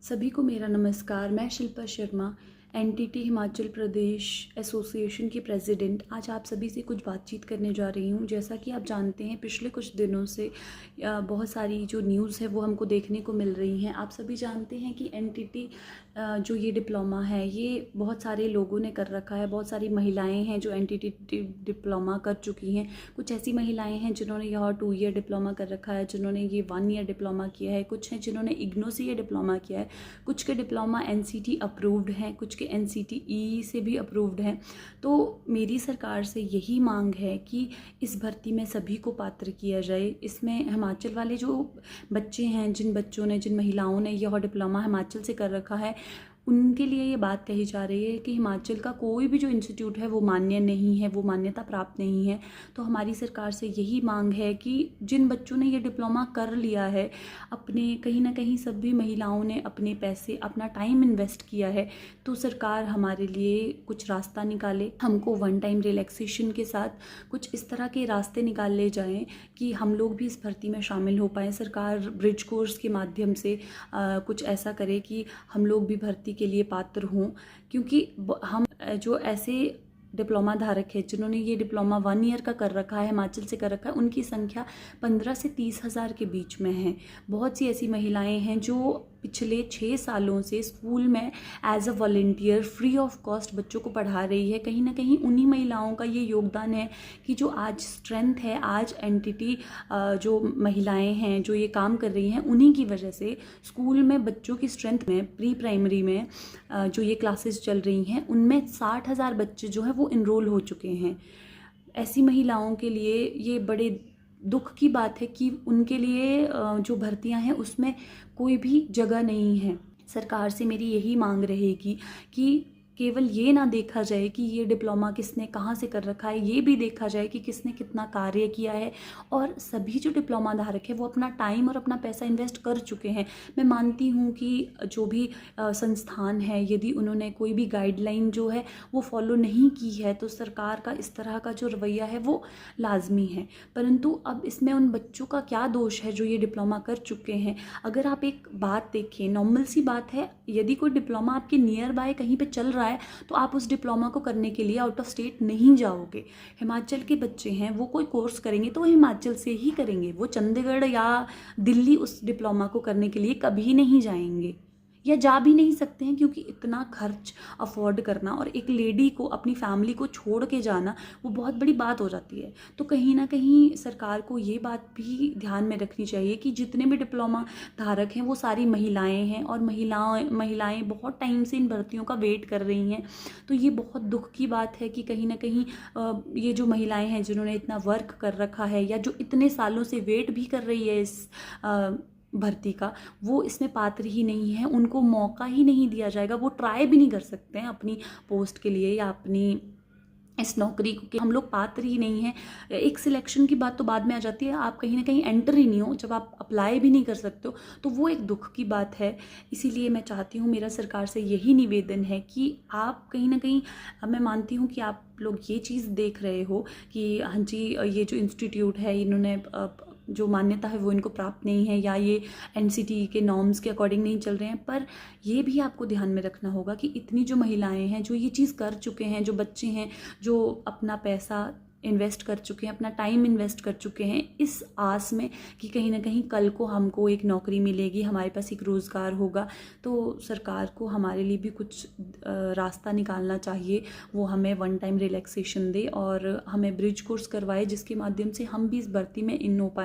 सभी को मेरा नमस्कार। मैं शिल्पा शर्मा, एनटीटी हिमाचल प्रदेश एसोसिएशन की प्रेसिडेंट आज आप सभी से कुछ बातचीत करने जा रही हूँ। जैसा कि आप जानते हैं, पिछले कुछ दिनों से बहुत सारी जो न्यूज़ है वो हमको देखने को मिल रही हैं। आप सभी जानते हैं कि एनटीटी जो ये डिप्लोमा है ये बहुत सारे लोगों ने कर रखा है। बहुत सारी महिलाएं हैं जो एनटीटी डिप्लोमा कर चुकी हैं। कुछ ऐसी महिलाएं हैं जिन्होंने यह 2 ईयर डिप्लोमा कर रखा है, जिन्होंने ये 1 ईयर डिप्लोमा किया है। कुछ हैं जिन्होंने इग्नू से ये डिप्लोमा किया है। कुछ के डिप्लोमा एनसीटी अप्रूव्ड हैं, कुछ के एनसीटीई से भी अप्रूव्ड हैं। तो मेरी सरकार से यही मांग है कि इस भर्ती में सभी को पात्र किया जाए। इसमें हिमाचल वाले जो बच्चे हैं, जिन महिलाओं ने यह डिप्लोमा हिमाचल से कर रखा है, उनके लिए ये बात कही जा रही है कि हिमाचल का कोई भी जो इंस्टीट्यूट है वो मान्य नहीं है, वो मान्यता प्राप्त नहीं है। तो हमारी सरकार से यही मांग है कि जिन बच्चों ने ये डिप्लोमा कर लिया है, अपने कहीं ना कहीं सभी महिलाओं ने अपने पैसे, अपना टाइम इन्वेस्ट किया है, तो सरकार हमारे लिए कुछ रास्ता निकाले। हमको 1 टाइम रिलैक्सेशन के साथ कुछ इस तरह के रास्ते निकाल ले जाएँ कि हम लोग भी इस भर्ती में शामिल हो पाएँ। सरकार ब्रिज कोर्स के माध्यम से कुछ ऐसा करे कि हम लोग भी भर्ती के लिए पात्र हों, क्योंकि हम जो ऐसे डिप्लोमा धारक है जिन्होंने ये डिप्लोमा 1 ईयर का कर रखा है, हिमाचल से कर रखा है, उनकी संख्या 15 से 30 हज़ार के बीच में है। बहुत सी ऐसी महिलाएं हैं जो पिछले 6 सालों से स्कूल में as a volunteer free of cost बच्चों को पढ़ा रही है। कहीं ना कहीं उन्हीं महिलाओं का ये योगदान है कि जो आज स्ट्रेंथ है, आज एनटीटी जो महिलाएं हैं जो ये काम कर रही हैं, उन्हीं की वजह से स्कूल में बच्चों की स्ट्रेंथ में, प्री प्राइमरी में जो ये क्लासेस चल रही हैं, उनमें 60 हज़ार बच्चे जो हैं वो इनरोल हो चुके हैं। ऐसी महिलाओं के लिए ये बड़े दुख की बात है कि उनके लिए जो भर्तियां हैं उसमें कोई भी जगह नहीं है। सरकार से मेरी यही मांग रहेगी कि केवल ये ना देखा जाए कि ये डिप्लोमा किसने कहाँ से कर रखा है, ये भी देखा जाए कि किसने कितना कार्य किया है। और सभी जो डिप्लोमा धारक है वो अपना टाइम और अपना पैसा इन्वेस्ट कर चुके हैं। मैं मानती हूँ कि जो भी संस्थान है, यदि उन्होंने कोई भी गाइडलाइन जो है वो फॉलो नहीं की है, तो सरकार का इस तरह का जो रवैया है वो लाजमी है। परंतु अब इसमें उन बच्चों का क्या दोष है जो ये डिप्लोमा कर चुके हैं। अगर आप एक बात देखें, नॉर्मल सी बात है, यदि कोई डिप्लोमा आपके नियर बाय कहीं पे चल रहा है तो आप उस डिप्लोमा को करने के लिए आउट ऑफ स्टेट नहीं जाओगे। हिमाचल के बच्चे हैं, वो कोई कोर्स करेंगे तो वो हिमाचल से ही करेंगे। वो चंडीगढ़ या दिल्ली उस डिप्लोमा को करने के लिए कभी नहीं जाएंगे, या जा भी नहीं सकते हैं, क्योंकि इतना खर्च अफोर्ड करना और एक लेडी को, अपनी फैमिली को छोड़ के जाना, वो बहुत बड़ी बात हो जाती है। तो कहीं ना कहीं सरकार को ये बात भी ध्यान में रखनी चाहिए कि जितने भी डिप्लोमा धारक हैं वो सारी महिलाएं हैं, और महिलाएं बहुत टाइम से इन भर्तियों का वेट कर रही हैं। तो ये बहुत दुख की बात है कि कहीं ना कहीं ये जो महिलाएं हैं जिन्होंने इतना वर्क कर रखा है, या जो इतने सालों से वेट भी कर रही है इस भर्ती का, वो इसमें पात्र ही नहीं है। उनको मौका ही नहीं दिया जाएगा, वो ट्राई भी नहीं कर सकते हैं अपनी पोस्ट के लिए या अपनी इस नौकरी को, कि हम लोग पात्र ही नहीं हैं। एक सिलेक्शन की बात तो बाद में आ जाती है, आप कहीं ना कहीं एंटर ही नहीं हो, जब आप अप्लाई भी नहीं कर सकते हो, तो वो एक दुख की बात है। इसीलिए मैं चाहती हूँ, मेरा सरकार से यही निवेदन है कि आप कहीं ना कहीं, मैं मानती हूँ कि आप लोग ये चीज़ देख रहे हो कि हाँ जी, ये जो इंस्टीट्यूट है, इन्होंने जो मान्यता है वो इनको प्राप्त नहीं है, या ये एनसीटी के नॉर्म्स के अकॉर्डिंग नहीं चल रहे हैं। पर ये भी आपको ध्यान में रखना होगा कि इतनी जो महिलाएं हैं जो ये चीज़ कर चुके हैं, जो बच्चे हैं जो अपना पैसा इन्वेस्ट कर चुके हैं, अपना टाइम इन्वेस्ट कर चुके हैं, इस आस में कि कहीं ना कहीं कल को हमको एक नौकरी मिलेगी, हमारे पास एक रोज़गार होगा, तो सरकार को हमारे लिए भी कुछ रास्ता निकालना चाहिए। वो हमें 1 टाइम रिलैक्सेशन दे और हमें ब्रिज कोर्स करवाए, जिसके माध्यम से हम भी इस भर्ती में इन हो पाए।